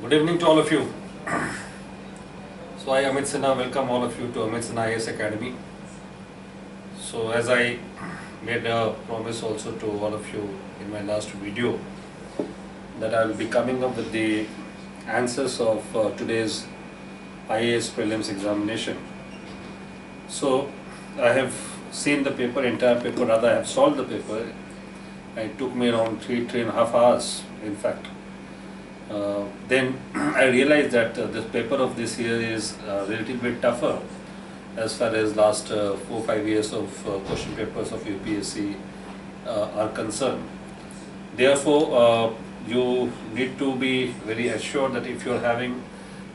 Good evening to all of you. So I, Amit Sinha, welcome all of you to Amit Sinha IAS Academy. So as I made a promise also to all of you in my last video that I will be coming up with the answers of today's IAS prelims examination. So I have seen the paper, entire paper, rather I have solved the paper. It took me around 3.5 hours in fact. Then I realized that this paper of this year is a little bit tougher as far as last 4-5 years of question papers of UPSC are concerned. Therefore, you need to be very assured that if you are having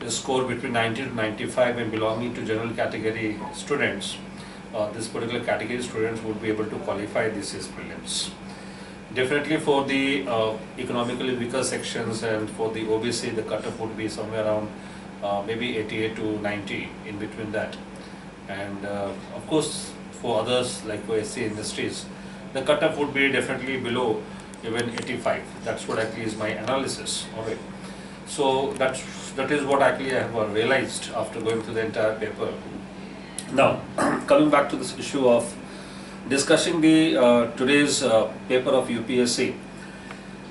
a score between 90 to 95 and belonging to general category students, this particular category students would be able to qualify this year's prelims. Definitely for the economically weaker sections and for the OBC, the cutoff would be somewhere around maybe 88 to 90, in between that. And of course, for others like for SC industries, the cutoff would be definitely below even 85. That's what actually is my analysis of it. So that is what actually I have realized after going through the entire paper. Now, coming back to this issue of discussing the today's paper of UPSC,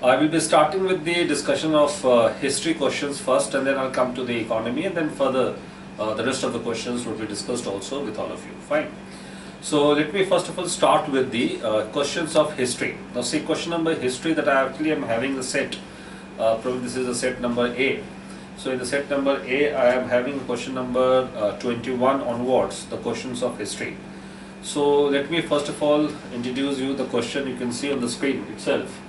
I will be starting with the discussion of history questions first, and then I'll come to the economy, and then further the rest of the questions will be discussed also with all of you. Fine. So let me first of all start with the questions of history. Now see, question number history that I actually am having the set, probably this is the set number A. So in the set number A, I am having question number 21 onwards, the questions of history. So let me first of all introduce you the question. You can see on the screen itself.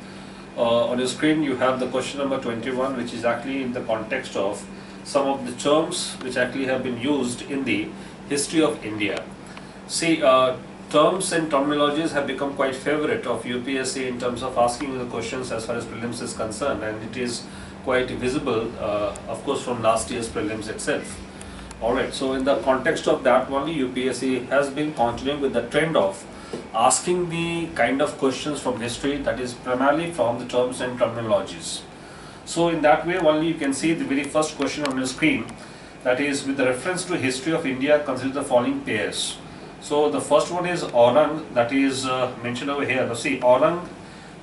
On your screen you have the question number 21, which is actually in the context of some of the terms which actually have been used in the history of India. See, terms and terminologies have become quite favorite of UPSC in terms of asking the questions as far as prelims is concerned, and it is quite visible of course from last year's prelims itself. Alright, so in the context of that only, UPSC has been continuing with the trend of asking the kind of questions from history that is primarily from the terms and terminologies. So in that way only you can see the very first question on your screen, that is, with the reference to history of India, consider the following pairs. So the first one is Aurang, that is mentioned over here. Now see, Aurang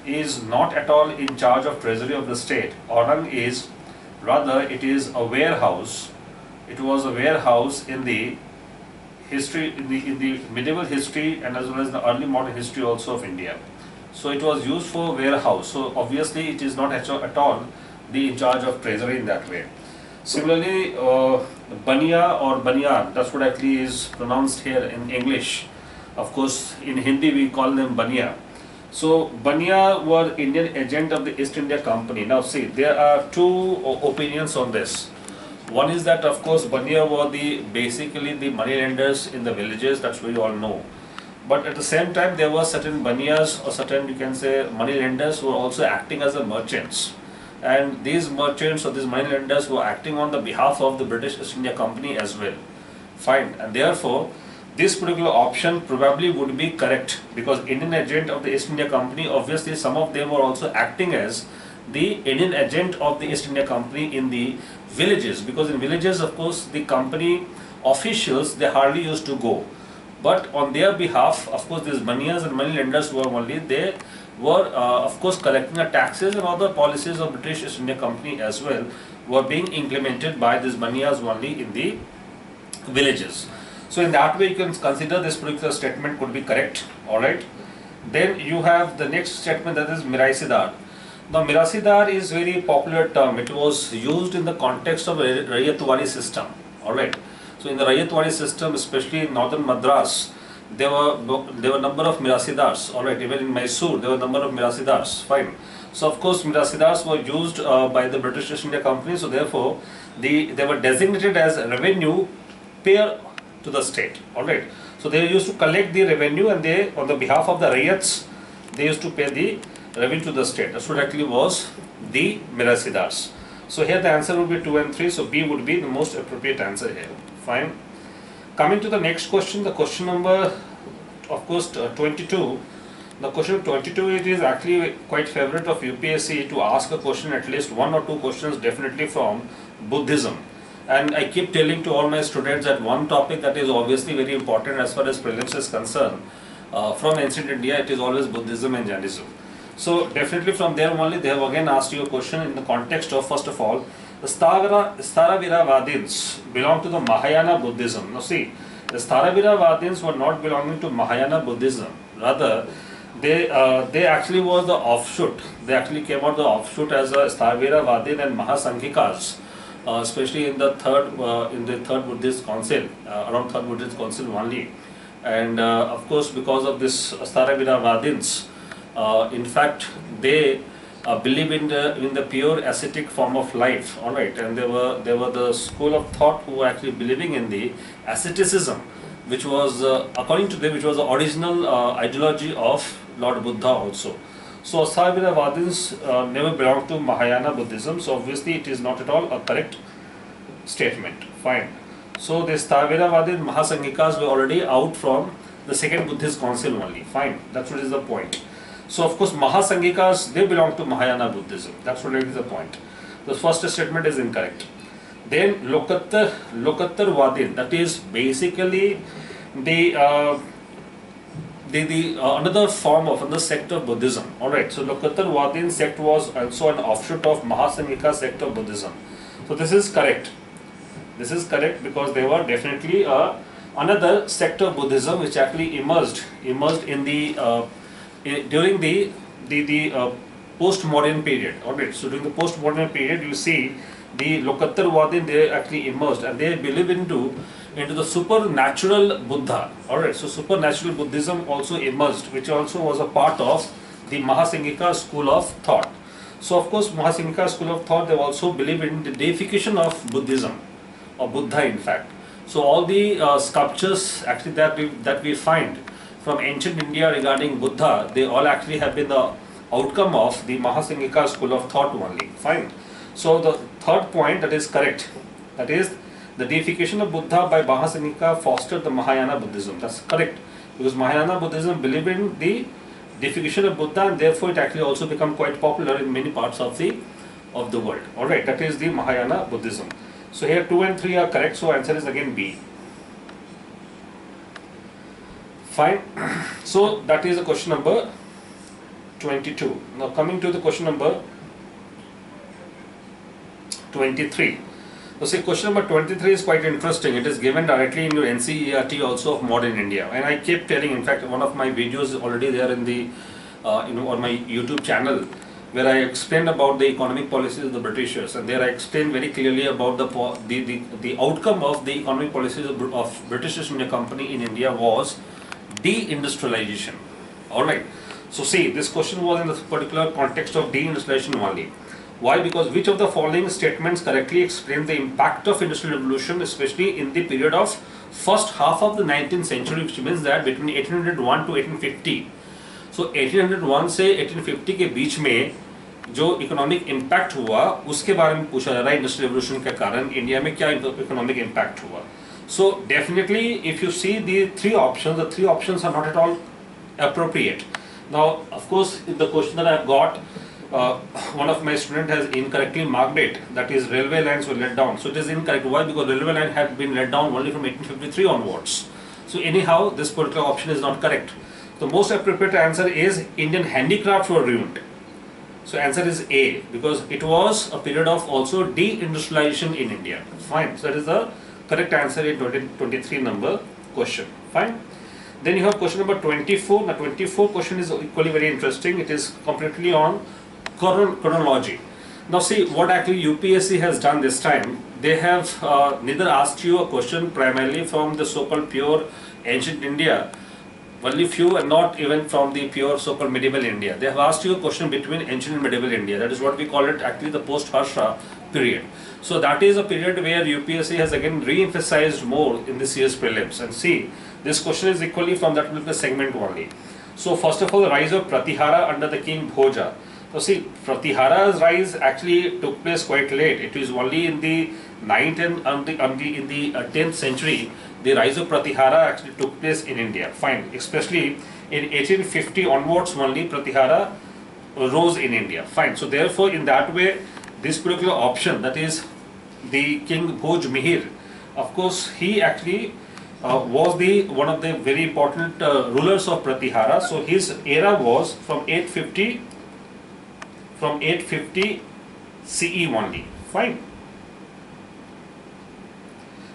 is not at all in charge of treasury of the state. Aurang is, rather it is a warehouse. It was a warehouse in the history, in the medieval history, and as well as the early modern history also of India. So it was used for warehouse. So obviously it is not at all the in charge of treasury in that way. Similarly, Bania or Banyan, that's what actually is pronounced here in English. Of course, in Hindi we call them Bania. So Bania were Indian agent of the East India Company. Now see, there are two opinions on this. One is that of course Bania were basically the money lenders in the villages, that's what you all know. But at the same time there were certain Banias, or certain, you can say, money lenders who were also acting as the merchants. And these merchants or these money lenders were acting on the behalf of the British East India Company as well. Fine. And therefore this particular option probably would be correct, because Indian agent of the East India Company, obviously some of them were also acting as the Indian agent of the East India Company in the villages, because in villages of course the company officials, they hardly used to go, but on their behalf of course these Banias and money lenders were only, they were of course collecting the taxes, and other policies of British East India Company as well were being implemented by these Banias only in the villages. So in that way you can consider this particular statement could be correct. Alright, then you have the next statement, that is Mirasidar. Now Mirasidar is very popular term. It was used in the context of Rayatwari system. Alright. So in the Rayatwari system, especially in northern Madras, there were number of Mirasidars. Alright, even in Mysore there were number of Mirasidars. Fine. So of course Mirasidars were used by the British East India Company, so therefore they were designated as revenue payer to the state. Alright. So they used to collect the revenue, and they, on the behalf of the Rayats, they used to pay the revenue to the state. That's what actually was the Mirasidars. So here the answer would be 2 and 3. So B would be the most appropriate answer here. Fine. Coming to the next question, the question number of course 22. Now question 22, it is actually quite favorite of UPSC to ask a question, at least one or two questions definitely from Buddhism. And I keep telling to all my students that one topic that is obviously very important as far as prelims is concerned, from ancient India, it is always Buddhism and Jainism. So definitely from there only they have again asked you a question in the context of, first of all, the Stharavira belong to the Mahayana Buddhism. Now see, the Stharavira were not belonging to Mahayana Buddhism. Rather, they actually was the offshoot. They actually came out the offshoot as a Stharavira and Mahasanghikas, especially in the third Buddhist council, around third Buddhist council only. And of course, because of this Stharavira in fact, they believe in the pure ascetic form of life. All right, and they were the school of thought who were actually believing in the asceticism, which was according to them, which was the original ideology of Lord Buddha also. So Stharavira never belonged to Mahayana Buddhism. So obviously, it is not at all a correct statement. Fine. So the Stharavira Mahasanghikas were already out from the second Buddhist council only. Fine. That's what is the point. So of course Mahasanghikas, they belong to Mahayana Buddhism. That's what is the point. The first statement is incorrect. Then Lokattar Vadin, that is basically the another form of another sect of Buddhism. Alright, so Lokattar Vadin sect was also an offshoot of Mahasanghika sect of Buddhism. So this is correct. This is correct because they were definitely another sect of Buddhism which actually emerged in the during the post-modern period. Alright, so during the post-modern period, you see the Lokattar Vadin, they actually emerged and they believe into the supernatural Buddha. Alright, so supernatural Buddhism also emerged, which also was a part of the Mahasanghika school of thought. So of course, Mahasanghika school of thought, they also believe in the deification of Buddhism, or Buddha in fact. So all the sculptures actually that we find from ancient India regarding Buddha, they all actually have been the outcome of the Mahasanghika school of thought only. Fine. So the third point that is correct, that is the deification of Buddha by Mahasanghika fostered the Mahayana Buddhism. That's correct, because Mahayana Buddhism believe in the deification of Buddha, and therefore it actually also become quite popular in many parts of the world. Alright, that is the Mahayana Buddhism. So here 2 and 3 are correct, so answer is again B. Fine. So that is the question number 22. Now coming to the question number 23. Now see, question number 23 is quite interesting. It is given directly in your NCERT also of modern India, and I keep telling, in fact one of my videos is already there in the on my YouTube channel, where I explained about the economic policies of the Britishers, and there I explained very clearly about the outcome of the economic policies of British East India Company in India was deindustrialization. Alright, so see, this question was in the particular context of deindustrialization only. Why? Because which of the following statements correctly explain the impact of industrial revolution, especially in the period of first half of the 19th century, which means that between 1801 to 1850. So 1801 से 1850 के बीच में जो economic impact हुआ उसके बारे में पूछा जा रहा है, इंडस्ट्रियल रेवोल्यूशन के कारण इंडिया में क्या इकोनॉमिक इम्पैक्ट हुआ. So definitely, if you see the three options are not at all appropriate. Now, of course, in the question that I have got, one of my students has incorrectly marked it, that is railway lines were let down. So it is incorrect. Why? Because railway line had been let down only from 1853 onwards. So anyhow, this particular option is not correct. The most appropriate answer is Indian handicrafts were ruined. So answer is A, because it was a period of also deindustrialization in India. Fine. So that is the correct answer in 2023 number question. Fine. Then you have question number 24. The 24 question is equally very interesting. It is completely on chronology. Now see what actually UPSC has done this time. They have neither asked you a question primarily from the so-called pure ancient India, only few, and not even from the pure so-called medieval India. They have asked you a question between ancient and medieval India. That is what we call it actually the post-Harsha period. So that is a period where UPSC has again re-emphasized more in the CS prelims. And see, this question is equally from that particular segment only. So first of all, the rise of Pratihara under the king Bhoja. So see, Pratihara's rise actually took place quite late. It is only in the 9th and in the 10th century the rise of Pratihara actually took place in India. Fine, especially in 1850 onwards only Pratihara rose in India. Fine. So therefore, in that way, this particular option, that is the King Bhoj Mihir, of course, he actually was the one of the very important rulers of Pratihara. So his era was from 850 CE only. Fine.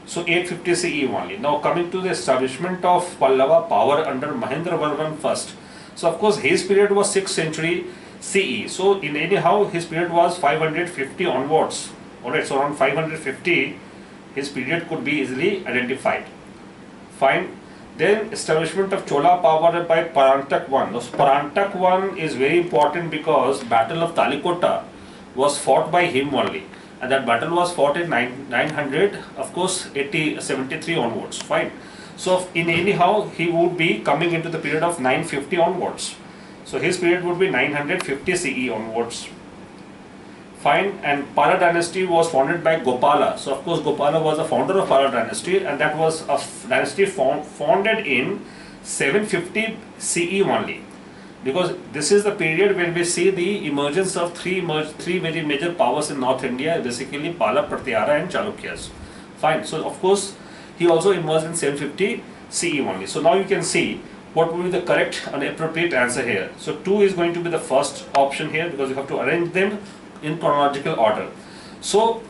So 850 CE only. Now coming to the establishment of Pallava power under Mahendravarman first. So of course his period was 6th century CE. So in anyhow his period was 550 onwards. Alright, so around 550 his period could be easily identified. Fine. Then establishment of Chola power by Parantak I. Now Parantak I is very important because Battle of Talikota was fought by him only. And that battle was fought in 900, of course, 73 onwards. Fine. So in anyhow, he would be coming into the period of 950 onwards. So his period would be 950 CE onwards. Fine. And Pala dynasty was founded by Gopala. So of course, Gopala was the founder of Pala dynasty, and that was a dynasty founded in 750 CE only. Because this is the period when we see the emergence of three very major powers in North India, basically Pala, Pratihara and Chalukyas. Fine. So of course, he also emerged in 750 CE only. So now you can see what will be the correct and appropriate answer here. So 2 is going to be the first option here, because you have to arrange them in chronological order. So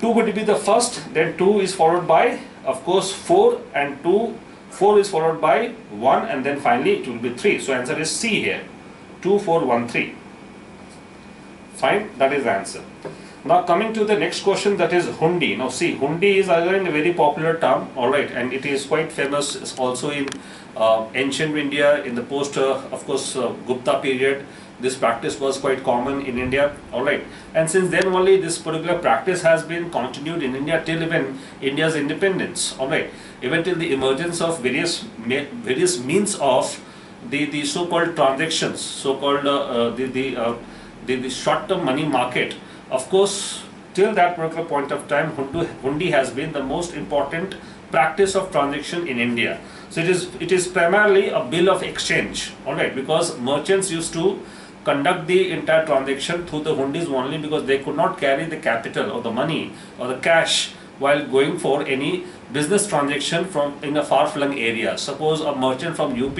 2 would be the first, then 2 is followed by, of course, 4 and 4 is followed by 1, and then finally it will be 3. So answer is C here. 2, 4, 1, 3. Fine, that is the answer. Now coming to the next question, that is hundi. Now see, hundi is again a very popular term, alright, and it is quite famous also in ancient India, in the post, of course, Gupta period. This practice was quite common in India, alright, and since then only this particular practice has been continued in India till even India's independence, alright, even till the emergence of various means of the so-called transactions, so-called the short-term money market. Of course, till that particular point of time, hundi has been the most important practice of transaction in India. So it is primarily a bill of exchange, alright, because merchants used to conduct the entire transaction through the hundis only, because they could not carry the capital or the money or the cash while going for any business transaction from in a far-flung area. Suppose a merchant from UP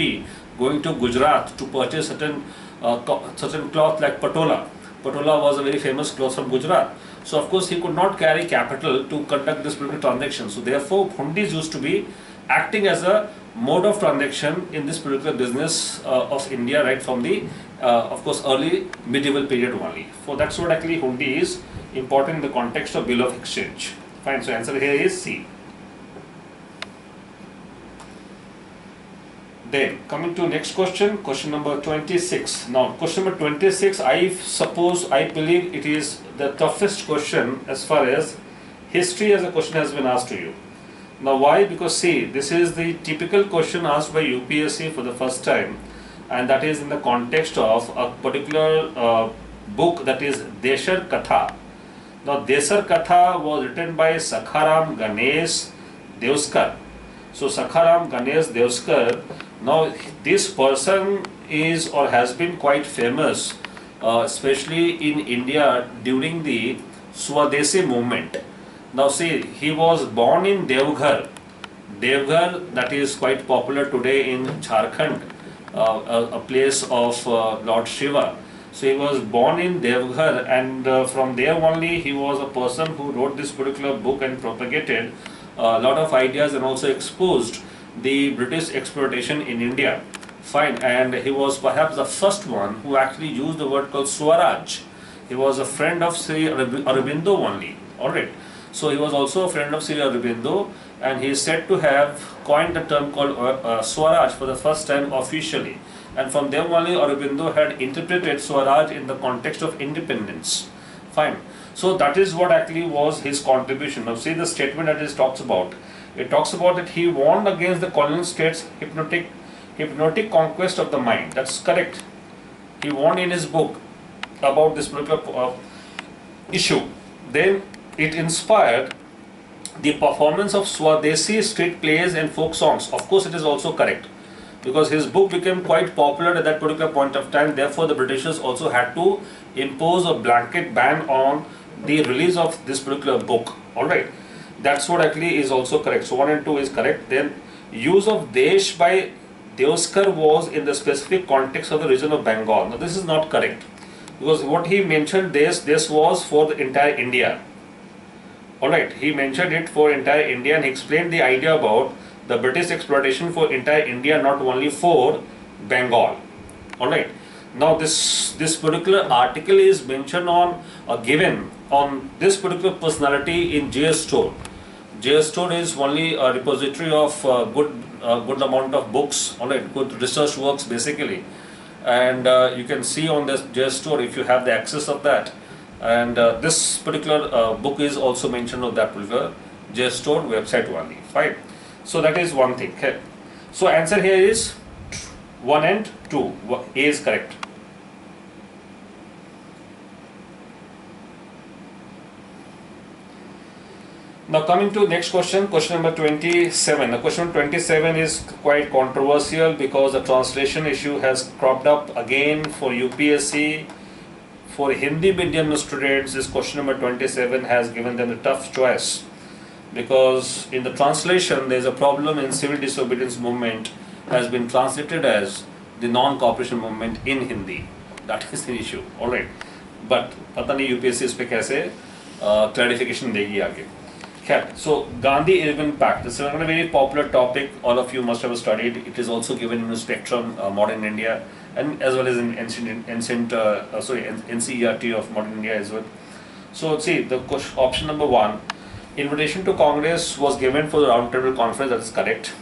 going to Gujarat to purchase certain cloth like patola. Patola was a very famous cloth from Gujarat. So of course he could not carry capital to conduct this particular transaction. So therefore hundis used to be acting as a mode of transaction in this particular business of India, right from the of course early medieval period only. So that's what actually hundi is important in the context of bill of exchange. Fine. So answer here is C. Then coming to next question, question number 26. Now question number 26, I believe it is the toughest question as far as history as a question has been asked to you. Now why? Because see, this is the typical question asked by UPSC for the first time, and that is in the context of a particular book, that is Deshar Katha. Now Desar Katha was written by Sakharam Ganesh Devskar. So Sakharam Ganesh Devskar, now this person is or has been quite famous, especially in India during the Swadesi movement. Now see, he was born in Devghar. Devghar, that is quite popular today in Jharkhand, a place of Lord Shiva. So he was born in Devghar, and from there only he was a person who wrote this particular book and propagated a lot of ideas and also exposed the British exploitation in India. Fine, and he was perhaps the first one who actually used the word called Swaraj. He was a friend of Sri Aurobindo only, alright. So he was also a friend of Sri Aurobindo, and he is said to have coined the term called Swaraj for the first time officially. And from there only Aurobindo had interpreted Swaraj in the context of independence. Fine. So that is what actually was his contribution. Now see the statement that it talks about. It talks about that he warned against the colonial state's hypnotic conquest of the mind. That's correct. He warned in his book about this particular issue. Then it inspired the performance of Swadesi street plays and folk songs. Of course, it is also correct, because his book became quite popular at that particular point of time. Therefore, the Britishers also had to impose a blanket ban on the release of this particular book. Alright, that's what actually is also correct. So 1 and 2 is correct. Then use of Desh by Deoskar was in the specific context of the region of Bengal. Now this is not correct, because what he mentioned this was for the entire India. Alright, he mentioned it for entire India, and he explained the idea about the British exploitation for entire India, not only for Bengal. Alright, now this particular article is mentioned on given on this particular personality in JS Store. JS Store is only a repository of good amount of books, alright, good research works basically, and you can see on this JS Store if you have the access of that. And this particular book is also mentioned on that particular JS Store website only. Fine. So that is one thing. Okay. So answer here is 1 and 2. A is correct. Now coming to next question, question number 27. The question 27 is quite controversial because the translation issue has cropped up again for UPSC. For Hindi medium students, this question number 27 has given them a tough choice, because in the translation there is a problem in civil disobedience movement has been translated as the non-cooperation movement in Hindi. That is the issue. Alright, but पता नहीं UPSC इस पे कैसे clarification देगी आगे. So Gandhi Irwin Pact. This is a very popular topic. All of you must have studied. It is also given in the spectrum modern India, and as well as in NCERT of modern India as well. So see the option number 1. Invitation to Congress was given for the round table conference. That is correct.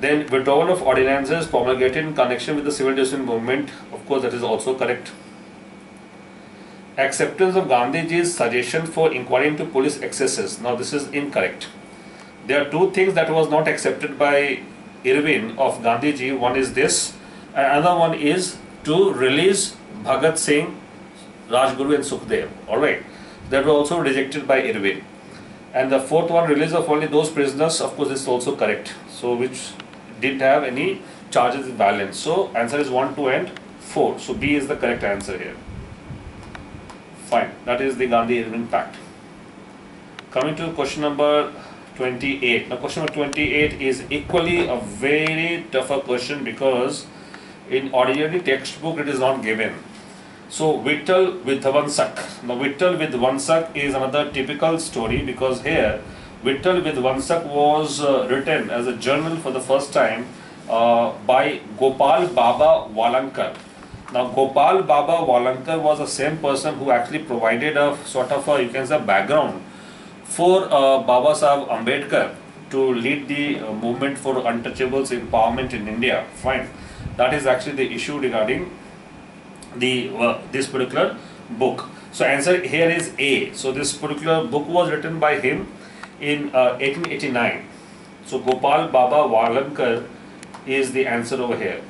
Then withdrawal of ordinances promulgated in connection with the civil disobedience movement. Of course, that is also correct. Acceptance of Gandhiji's suggestion for inquiry into police excesses. Now this is incorrect. There are two things that was not accepted by Irwin of Gandhiji. One is this, and another one is to release Bhagat Singh, Rajguru and Sukhdev. Alright, that was also rejected by Irwin. And the fourth one, release of only those prisoners, of course is also correct. So which didn't have any charges with violence. So answer is 1, 2 and 4. So B is the correct answer here. Fine, that is the Gandhi-Irwin Pact. Coming to question number 28. Now question number 28 is equally a very tougher question, because in ordinary textbook it is not given. So Vittal Vidvansak. Now Vittal Vidvansak is another typical story, because here Vittal Vidvansak was written as a journal for the first time by Gopal Baba Walankar. Now Gopal Baba Walankar was the same person who actually provided a sort of a, you can say, background for Baba Sahib Ambedkar to lead the movement for untouchables empowerment in India. Fine. That is actually the issue regarding the this particular book. So answer here is A. So this particular book was written by him in 1889. So Gopal Baba Walankar is the answer over here.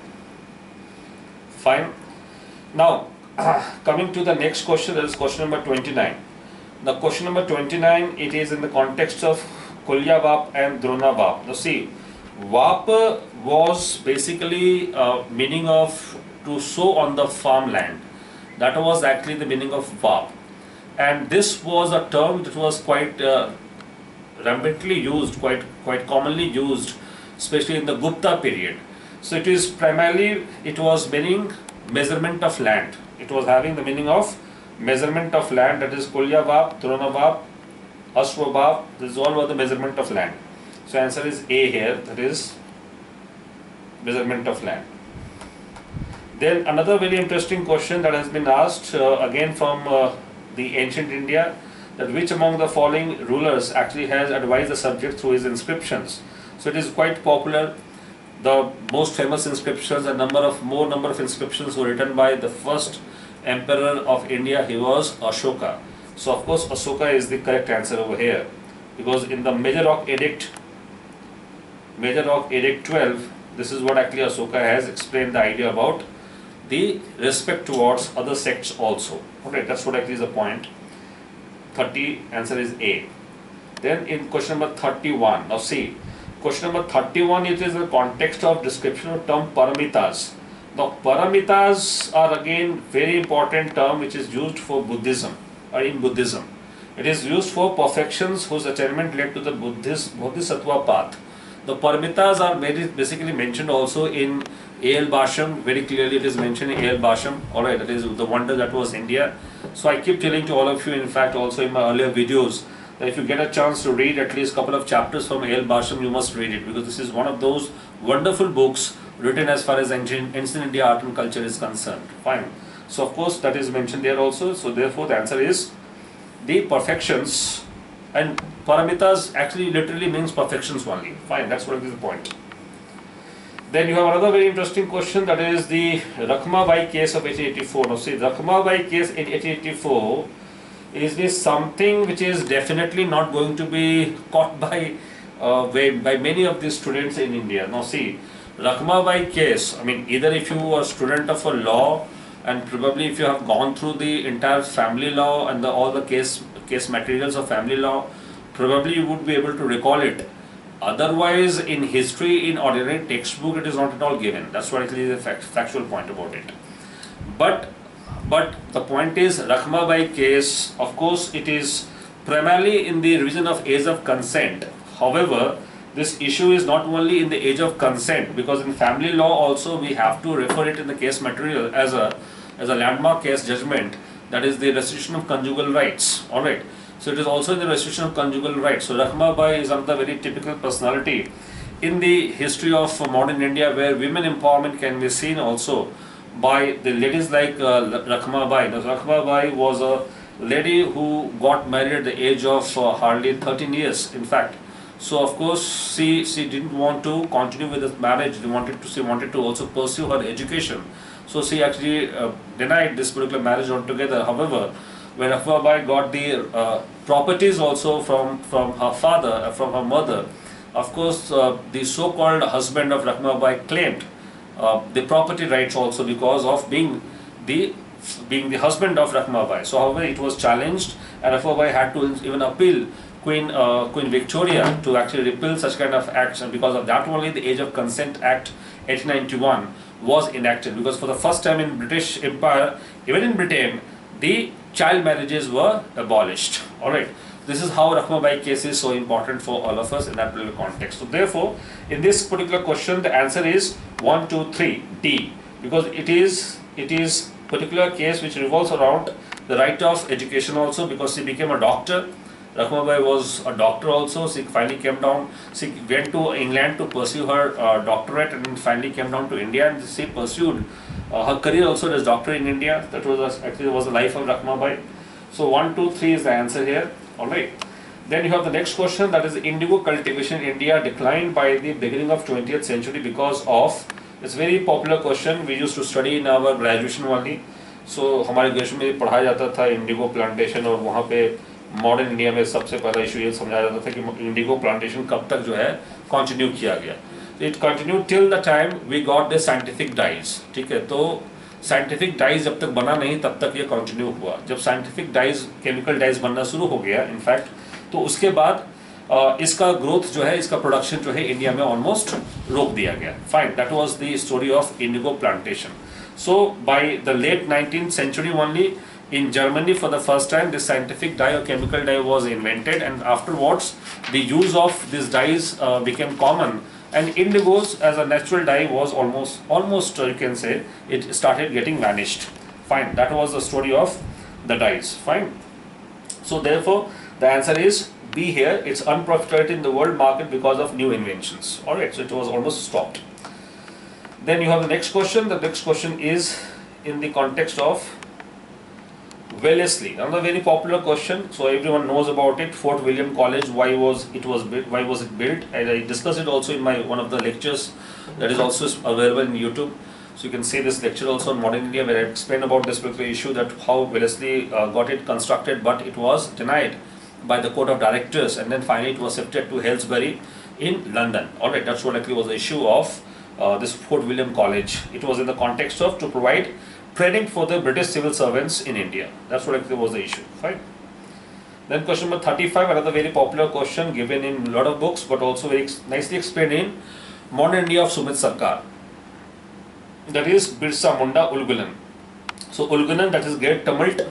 Fine. Now coming to the next question, that is question number 29. Now question number 29, it is in the context of Kulya Vap and Drona Vap. Now see, Vap was basically meaning of to sow on the farmland. That was actually the meaning of Vap, and this was a term that was quite rampantly used, quite commonly used, especially in the Gupta period. So it is primarily, it was meaning measurement of land. It was having the meaning of measurement of land, that is Kulya Vap, Drona Vap, Ashwa Vap. This all were the measurement of land. So answer is A here, that is measurement of land. Then another very interesting question that has been asked again from the ancient India, that which among the following rulers actually has advised the subject through his inscriptions. So it is quite popular. The most famous inscriptions, more number of inscriptions were written by the first emperor of India. He was Ashoka. So of course Ashoka is the correct answer over here, because in the Major Rock Edict 12, this is what actually Ashoka has explained, the idea about the respect towards other sects also. Okay, that's what actually is the point. 30, answer is A. Then in question number 31, now see, Question number 31, it is the context of description of term paramitas. Now, paramitas are again very important term which is used for Buddhism or in Buddhism. It is used for perfections whose attainment led to the Bodhisattva path. The paramitas are basically mentioned also in A.L. Basham. Very clearly it is mentioned in A.L. Basham. Alright, that is the wonder that was India. So I keep telling to all of you, in fact also in my earlier videos, that if you get a chance to read at least a couple of chapters from A.L. Basham, you must read it, because this is one of those wonderful books written as far as ancient India art and culture is concerned. Fine. So of course that is mentioned there also. So therefore the answer is the perfections, and paramitas actually literally means perfections only. Fine, that's what is the point. Then you have another very interesting question, that is the Rakhmabai case of 1884. Now see, Rakhmabai case in 1884, is this something which is definitely not going to be caught by many of the students in India. Now see, Rakhmabai case, I mean, either if you are a student of a law, and probably if you have gone through the entire family law and all the case materials of family law, probably you would be able to recall it. Otherwise, in history, in ordinary textbook, it is not at all given. That's what actually is the factual point about it. But the point is, Rakhmabai case, of course, it is primarily in the revision of age of consent. However, this issue is not only in the age of consent, because in family law also we have to refer it in the case material as a landmark case judgment, that is the restriction of conjugal rights. Alright. So it is also in the restriction of conjugal rights. So Rakhmabai is another very typical personality in the history of modern India, where women empowerment can be seen also by the ladies like Rakhmabai. Now, Rakhmabai was a lady who got married at the age of hardly 13 years, in fact. So of course she didn't want to continue with this marriage. She wanted to also pursue her education. So she actually denied this particular marriage altogether. However, when Rakhmabai got the properties also from her father, from her mother, of course the so-called husband of Rakhmabai claimed the property rights also, because of being the husband of Rakhmabai. So however it was challenged, and Rakhmabai had to even appeal Queen Victoria to actually repeal such kind of acts, and because of that only the Age of Consent Act 1891 was enacted, because for the first time in British Empire, even in Britain, the child marriages were abolished. Alright, this is how Rakhmabai case is so important for all of us in that particular context. So therefore, in this particular question, the answer is 1, 2, 3, D, because it is particular case which revolves around the right of education also, because she became a doctor. Rakhmabai was a doctor also. She finally came down. She went to England to pursue her doctorate, and then finally came down to India, and she pursued her career also as doctor in India. That was the life of Rakhmabai. So 1, 2, 3 is the answer here. All right. Then you have the next question, that is indigo cultivation in India declined by the beginning of 20th century because of. It's very popular question. We used to study in our graduation only. So हमारे graduation में पढ़ाया जाता था Indigo plantation, और वहाँ पे modern India में सबसे पहला इशू ये समझाया जाता था कि इंडिगो प्लांटेशन कब तक जो है कंटिन्यू किया गया. It continue till the time we got the scientific dyes. ठीक है, तो साइंटिफिक डाइज जब तक बना नहीं तब तक ये कंटिन्यू हुआ. जब साइंटिफिक डाइज, केमिकल डाइज बनना शुरू हो गया इनफैक्ट, तो उसके बाद इसका ग्रोथ जो है, इसका प्रोडक्शन जो है इंडिया में ऑलमोस्ट रोक दिया गया. Fine, that was the story of indigo plantation. So by the late 19th century only, in Germany for the first time this scientific dye or chemical dye was invented, and afterwards the use of these dyes became common, and indigos as a natural dye was almost you can say it started getting vanished. Fine, that was the story of the dyes. Fine. So therefore the answer is B here. It's unprofitable in the world market because of new inventions. Alright, so it was almost stopped. Then you have the next question. The next question is in the context of Wellesley, another very popular question. So everyone knows about it. Fort William College. Why was it built? And I discussed it also in my one of the lectures that is also available in YouTube. So you can see this lecture also on modern India, where I explain about this particular issue, that how Wellesley got it constructed, but it was denied by the Court of Directors, and then finally it was shifted to Halesbury in London. Alright, that's what actually was the issue of this Fort William College. It was in the context of to provide training for the British civil servants in India. That's what actually was the issue. Fine. Then question number 35, another very popular question given in a lot of books, but also very nicely explained in Modern India of Sumit Sarkar. That is Birsa Munda Ulgulan. So Ulgulan, that is Great Tumult,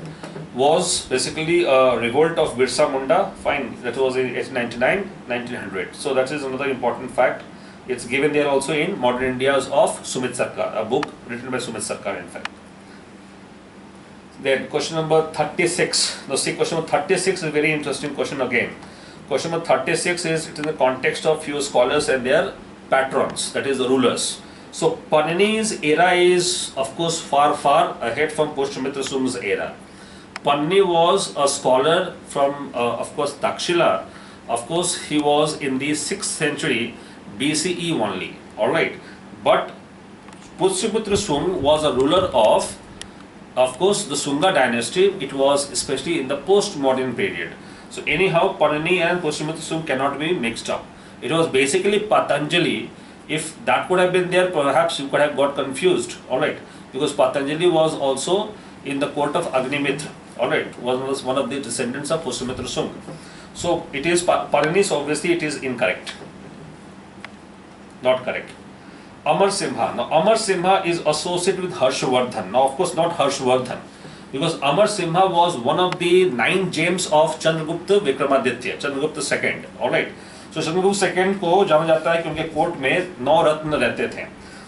was basically a revolt of Birsa Munda. Fine, that was in 1899, 1900. So that is another important fact. It's given there also in Modern Indias of Sumit Sarkar, a book written by Sumit Sarkar in fact. Then question number 36. Now see, question number 36 is a very interesting question again. Question number 36 is, it is in the context of few scholars and their patrons, that is the rulers. So Panini's era is of course far ahead from Pushyamitra Sum's era. Panini was a scholar from of course Takshila. Of course he was in the 6th century BCE only, alright. But Pushyamitra Sum was a ruler of course the Sunga dynasty. It was especially in the post-modern period. So anyhow Panini and Pushyamitra Sum cannot be mixed up. It was basically Patanjali. If that could have been there, perhaps you could have got confused, alright, because Patanjali was also in the court of Agnimitra, alright, was one of the descendants of Pushyamitra Sum. So it is Panini, so obviously it is incorrect, not correct. Amar Simha. Now Amar Simha is associated with Harshvardhan. Now of course not Harshvardhan, because Amar Simha was one of the 9 gems of Chandragupta Vikramaditya, Chandragupta II, alright. So Chandragupta II को जाना जाता है कि उनके court में 9 रत्न रहते थे.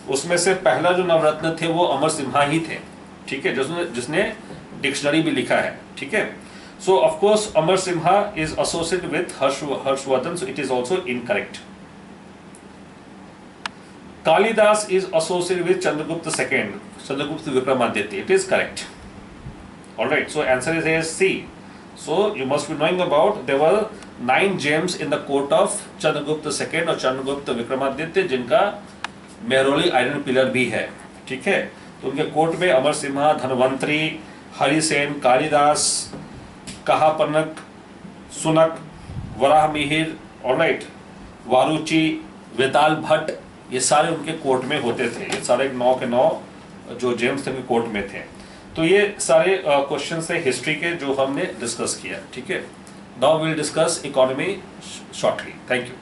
उसमें से पहला जो नवरत्न थे वो अमर सिम्हा ही थे, ठीक है, जिसने डिक्शनरी भी लिखा है, ठीक है. सो of course Amar Simha is associated with Harshvardhan, so it is also incorrect. Kalidas is associated with Chandragupta II, Chandragupta Vikramaditya. It is correct. Alright, so answer is here C. So you must be knowing about, there were 9 gems in the court of Chandragupta II और Chandragupta Vikramaditya, जिनका Mehrauli iron pillar भी है, ठीक है. तो उनके court में अमर Simha, Dhanvantari, Harisena, Kalidas, कहापनक, Sunak, Varaha Mihir, alright, वारुचि, वेताल भट्ट, ये सारे उनके कोर्ट में होते थे. ये सारे 9 के 9 जो जेम्स थे उनके कोर्ट में थे. तो ये सारे क्वेश्चन थे हिस्ट्री के जो हमने डिस्कस किया, ठीक है. Now we will discuss economy shortly. Thank you.